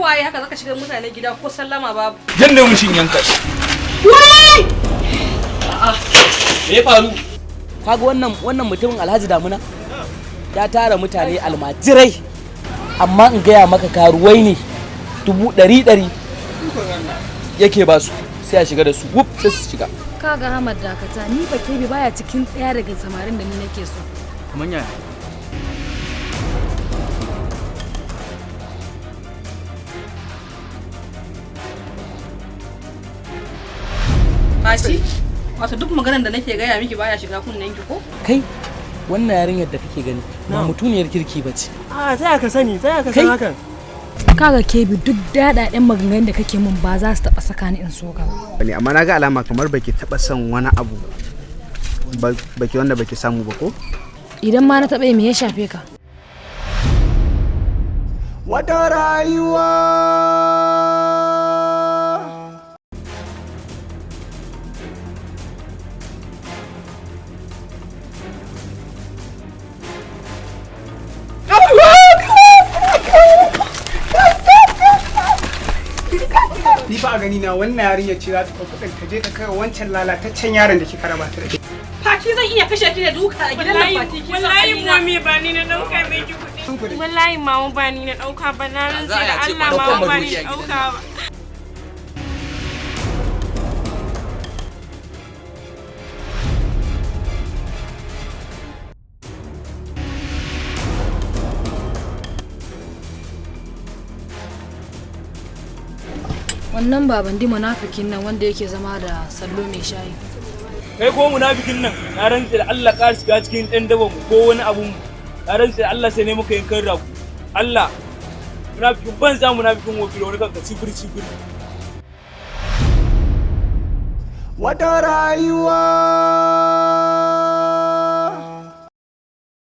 waye haka zaka shiga mutane gida ko sallama babu. Yanda mushin yanka shi. A'a. Me ya faru? Kaga wannan mutumin Alhaji Damuna ya tara mutane almajirai amma in gaya maka karuwai ne 100 yake ba su sai a shiga da su wuf sai su shiga. Kaga Ahmad dakata ni fa Kebi baya cikin tsaya daga samarin da ni nake so. Kaman yaya? Fati, wato duk maganar da nake gaya miki baya shiga kunnen ki ko? Kai wannan yarinyar da kake gani ba mutuniyar kirki bace. A sai ka sani, sai ka san hakan. Kaga Kebi duk daɗaɗen maganganun da kake min ba za su taɓa saka ni in so ka ba. Amma na ga alama kamar baki taɓa son wani abu baki wanda baki samu ba ko? Idan ma na taɓa me ya shafe ka? Wata rayuwa. Ni fa a gani na wannan yarinya ce za ta ɗauki ɗan ta je ta kai wancan lalataccen yaron da kika raba ta da shi. Fati zan iya kashe ki da duka a gidan nan Fati. Wallahi mami ba ni na ɗauka mai ki kuɗi. Wallahi mama ba ni na ɗauka ba na rantsi da Allah mama ba ni na ɗauka ba. Wannan babandi munafikin nan wanda yake zama da sallo mai shayi. Kai ko munafikin nan na rantsi da Allah ka shiga cikin ɗan daban ko wani abun na rantsi da Allah sai ne muka yankan raku. Allah munafikin banza munafikin wofi wani kanka sifir. Wata rayuwa.